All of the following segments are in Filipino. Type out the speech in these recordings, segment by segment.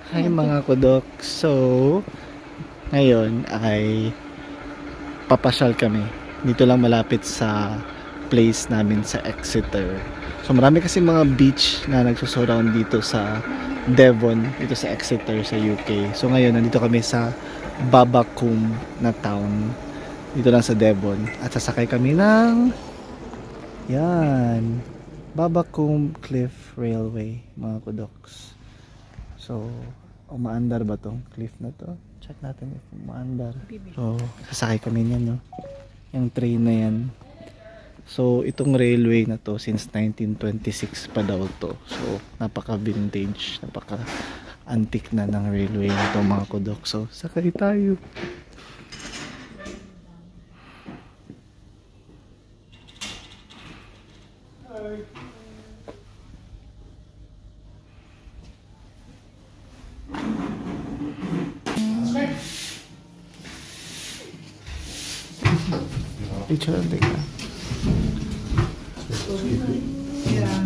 Hi mga kudok. So, ngayon ay papasyal kami. Dito lang malapit sa place namin sa Exeter. So, marami kasi mga beach na nagsusurround dito sa Devon, dito sa Exeter sa UK. So, ngayon nandito kami sa Babakum na town. Dito lang sa Devon. At sasakay kami ng yan, Babakum Cliff Railway mga kudoks. So, umaandar ba tong cliff na to? Check natin if umaandar. So, sasakay kami niyan, no? Yung train na yan. So, itong railway na to since 1926 pa daw to. So, napaka-vintage, napaka-antique na ng railway na to mga kudok. So, sakay tayo. Picture lang ka. Yeah.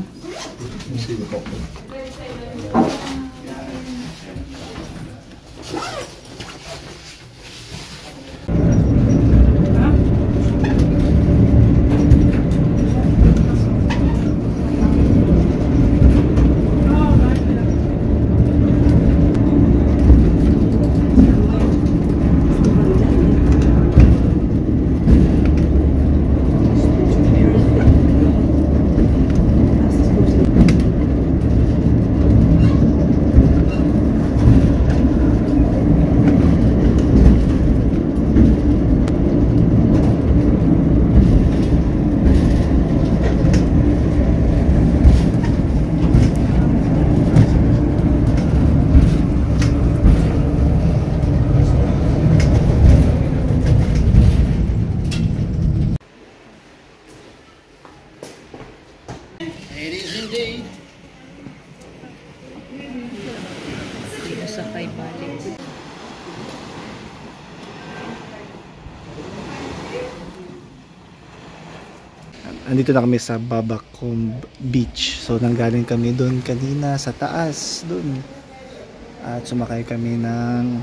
It is indeed. Dito sa kay balik. Andito na kami sa Babakum Beach. So, nanggaling kami doon kanina sa taas, doon. At sumakay kami ng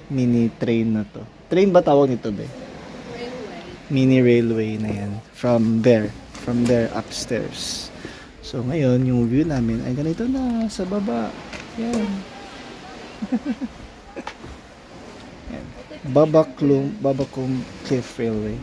mini train na to. Train ba tawag nito, be? Railway. Mini railway na yan. From there upstairs. So, ngayon, yung view namin ay ganito na, sa baba. Yan. Yan. Babakum Cliff Railway.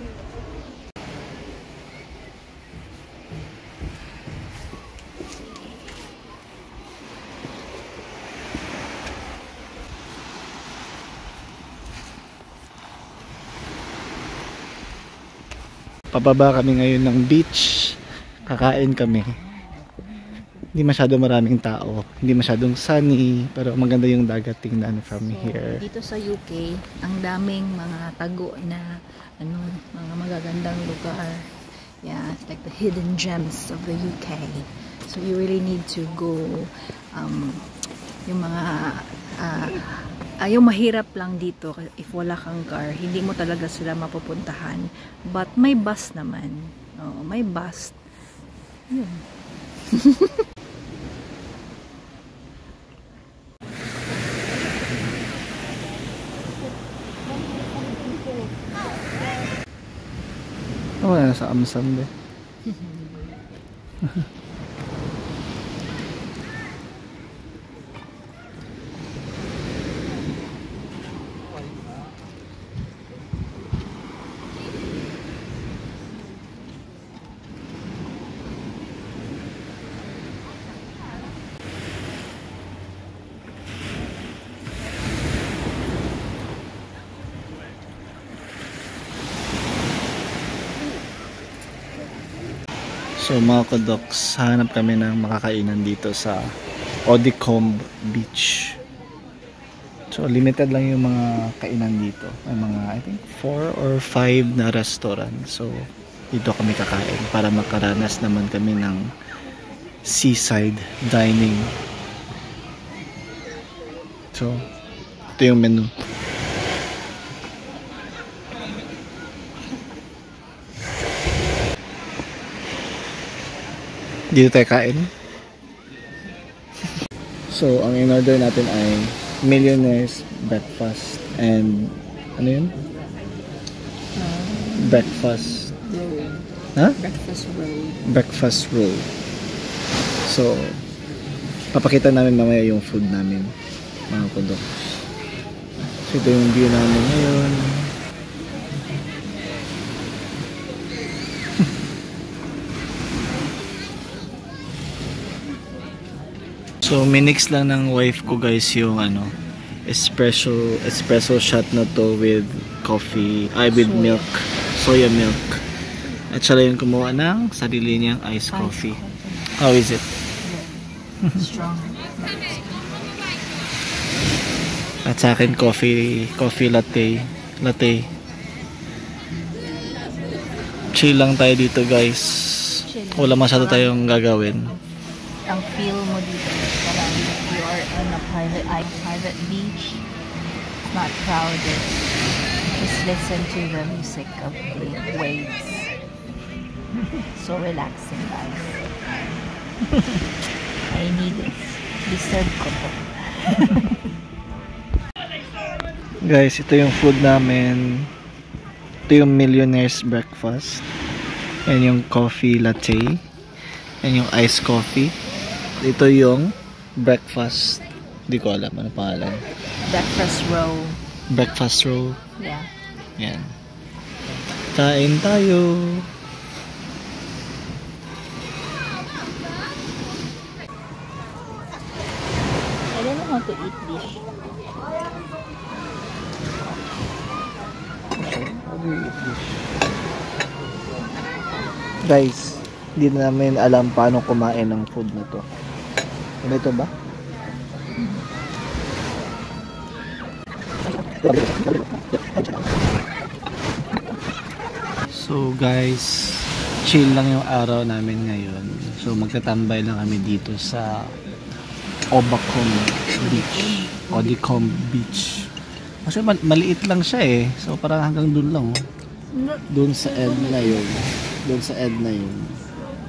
Pababa kami ngayon ng beach. Kakain kami. Hindi masyado maraming tao. Hindi masyadong sunny. Pero maganda yung dagat tingnan from here. Dito sa UK, ang daming mga tago na mga magagandang lugar. Yeah, it's like the hidden gems of the UK. So you really need to go yung mga yung mahirap lang dito if wala kang car, hindi mo talaga sila mapupuntahan. But may bus naman. Oh, may bus. Yun. Oh, nasa Amsam be. So mga kodoks, hanap kami ng makakainan dito sa Odicombe Beach. So limited lang yung mga kainan dito. May mga I think 4 or 5 na restaurant. So dito kami kakain para makaranas naman kami ng seaside dining. So ito yung menu. Dito tayo kain. So, ang in-order natin ay Millionaire's Breakfast and ano yun? Breakfast. Roll. Ha? Breakfast roll. Breakfast roll. So, papakita namin mamaya yung food namin, mga kudok. So, ito yung view namin ngayon. So, minix lang ng wife ko guys yung ano, espresso shot na to with coffee, with milk, soya milk. At siya lang yung kumuha ng sarili niyang iced coffee. How is it? Strong. At sa akin coffee latte. Chill lang tayo dito guys. Wala masyado tayong gagawin. Ang feel mo dito, parang you are on a private beach. It's not crowded. Just listen to the music of the waves. So relaxing, guys. I need this. Deserve ko to. Guys, ito yung food namin. Ito yung Millionaire's Breakfast. Yan yung coffee latte. Yan yung iced coffee. Ito yung breakfast. Hindi ko alam ano pangalan. Breakfast roll. Breakfast roll. Yeah. Yan. Kain tayo. I don't know how to eat this. Guys, hindi namin alam paano kumain ng food na to. Ganito ba? So guys, chill lang yung araw namin ngayon. So magtatambay lang kami dito sa Obacom Beach. Odicom Beach. Kasi maliit lang siya eh. So parang hanggang dun lang. Doon sa end na yun.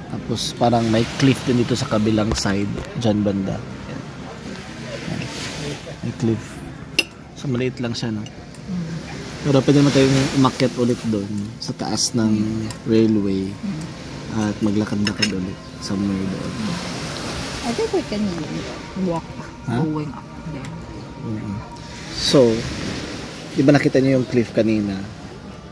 Tapos parang may cliff din dito sa kabilang side. Dyan banda. Yan. May cliff. So maliit lang siya, no? Pero pwede naman tayong umakyat ulit doon sa taas ng railway at maglakad-lakad ulit somewhere doon. I think we can walk going up there. So, di ba nakita niyo yung cliff kanina?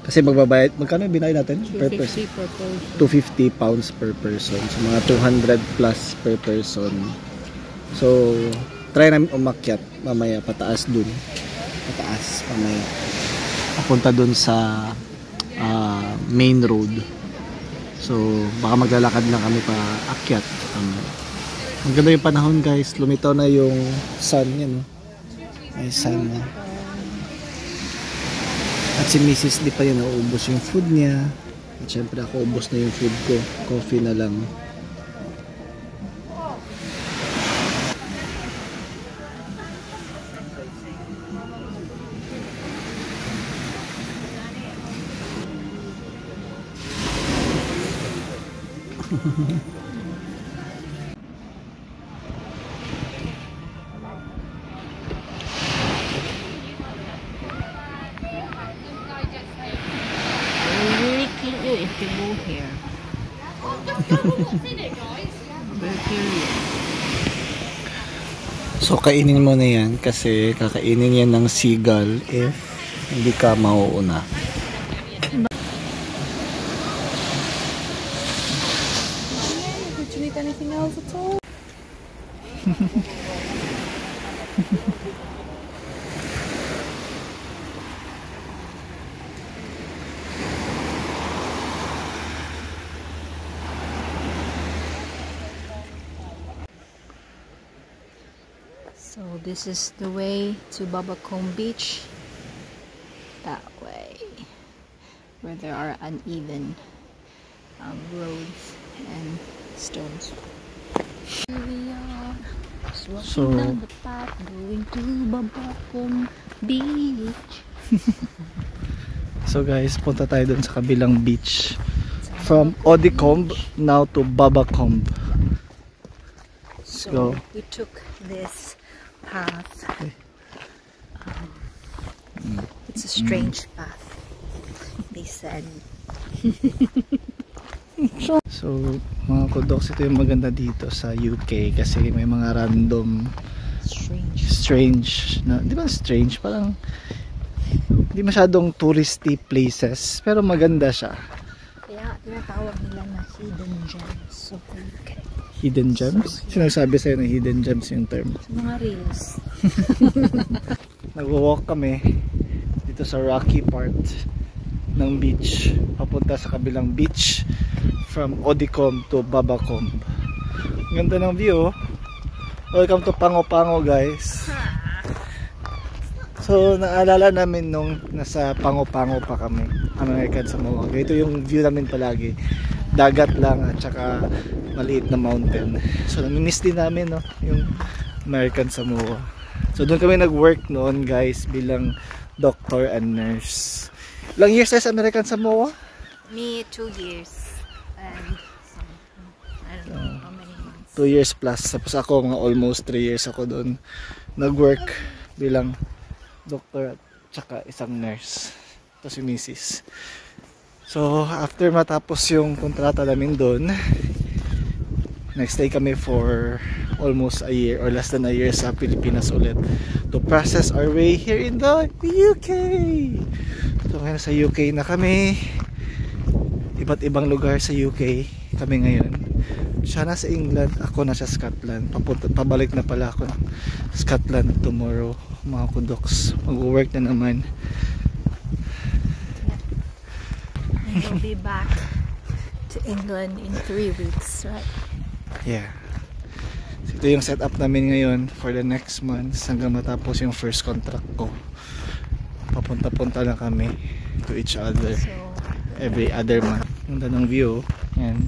Kasi magbabayad, magkano binayad natin? Per person? 250 per person. 250 pounds per person. So, mga 200 plus per person. So, try namin umakyat mamaya pataas dun. Pataas mamaya. Papunta dun sa main road. So, baka maglalakad lang kami pa akyat. Maganda yung panahon guys. Lumitaw na yung sun yan. May sun na. At si Mrs. di pa yun naubos yung food niya. At syempre ako ubos na yung food ko. Coffee na lang. Really cute if you go here. Very curious. So kainin mo na yan kasi kakainin yan ng seagull if hindi ka mauuna. Did you eat anything else at all? So this is the way to Babacom Beach. That way, where there are uneven roads and stones. Here we are, walking So- down the path, going to Babacom Beach. So guys, punta tayo dun sa kabilang beach. From Odicombe now to Babacombe. Let's go. We took this path. It's a strange path, they said. So, mga kudoks, ito yung maganda dito sa UK kasi may mga random strange na, di ba strange? Parang hindi masyadong touristy places pero maganda siya. Kaya tinatawag nila na hidden gems of the UK. Hidden gems? Sinasabi sa'yo na hidden gems yung term. Sa mga reels. Nagwo-walk kami dito sa rocky part ng beach papunta sa kabilang beach from Odicombe to Babacombe. Ganda ng view. Welcome to Pango-Pango, guys. So naalala namin nung nasa Pango-Pango pa kami, American Samoa. Ito yung view namin palagi, dagat lang at saka maliit na mountain. So namimiss din namin, no, yung American Samoa. So doon kami nag-work noon, guys, bilang doctor and nurse. Ilang years na sa American Samoa? Me, 2 years. And some, I don't know how many months. 2 years plus. Tapos ako, mga almost 3 years ako doon. Nag-work bilang doctor at saka isang nurse. Ito si Mrs. So, after matapos yung kontrata namin doon, next day kami for almost a year or less than a year sa Pilipinas ulit to process our way here in the UK. So ngayon sa UK na kami, iba't ibang lugar sa UK kami ngayon. Siya nasa England, ako nasa Scotland. Pabalik na pala ako ng Scotland tomorrow, mga kudoks. Mag-work na naman. And we'll be back to England in 3 weeks, right? Yeah. So, ito yung setup namin ngayon for the next month hanggang matapos yung first contract ko. Papunta-punta lang kami to each other every other month. Ganda ng view. Yan.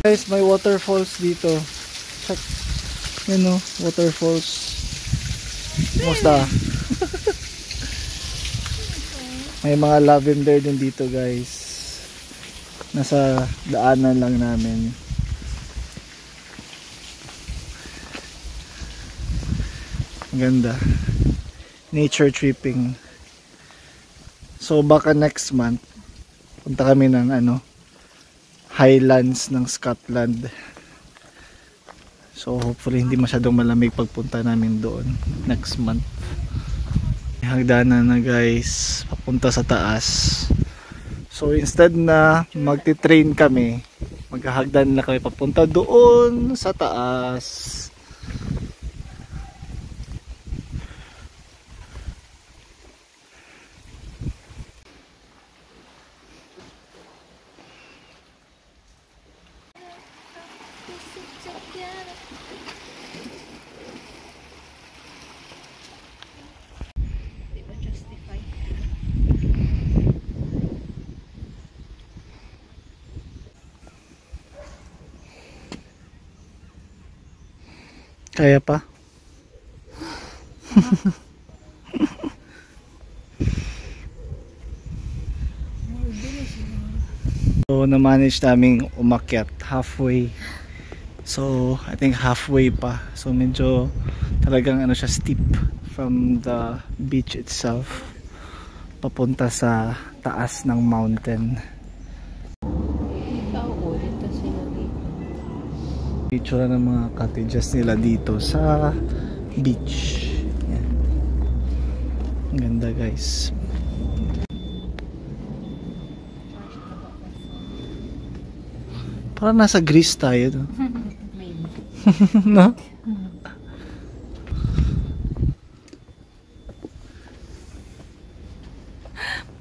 Guys, may waterfalls dito. Check. Yan, no, waterfalls. Kumusta? May mga lavender din dito, guys. Nasa daanan lang namin. Ganda. Nature tripping. So baka next month punta kami ng Highlands ng Scotland. So hopefully hindi masyadong malamig pagpunta namin doon next month. Hagdanan na, guys, papunta sa taas. So instead na magti-train kami, maghahagdan na kami papunta doon sa taas. Kaya pa? So na-manage naming umakyat halfway. So I think halfway pa. So medyo talagang siya steep from the beach itself papunta sa taas ng mountain. Picture ng mga cottages nila dito sa beach. Yan. Ang ganda, guys. Parang nasa Greece tayo, no? No?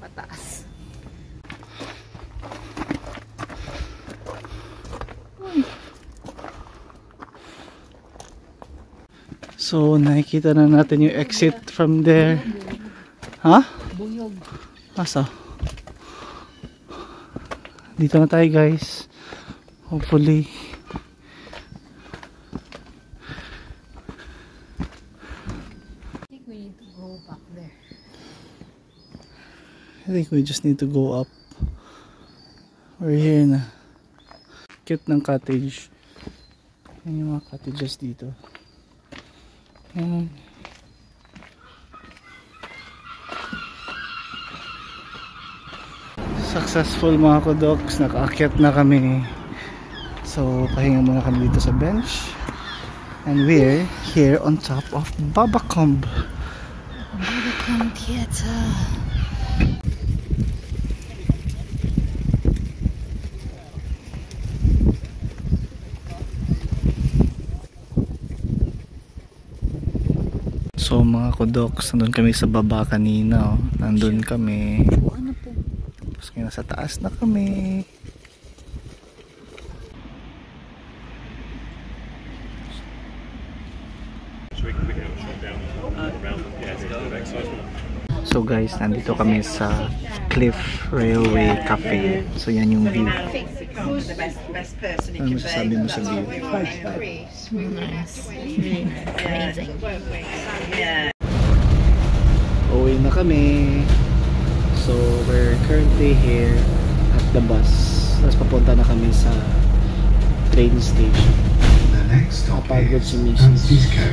Pataas. So nakikita na natin yung exit from there. Ha? Buyog. Asa? Dito na tayo, guys. Hopefully. I think we need to go back there. I think we just need to go up. We're here na. Cute ng cottage. Yan yung mga cottages dito. Yan. Successful mga kudoks. Nakaakyat na kami. So, pahinga muna kami dito sa bench. And we're here on top of Babacombe. Babacombe Theatre. So mga kudoks, nandun kami sa baba kanina. Oh. Nandun kami. Ano po? Tapos ngayon sa taas na kami. So guys, nandito kami sa Cliff Railway Cafe. So yan yung view. Ano masasabi mo sa view? Nice. Amazing. Uwi na kami. So we're currently here at the bus. Tapos papunta na kami sa train station. The next stop Napagod is si Mrs. Francisco.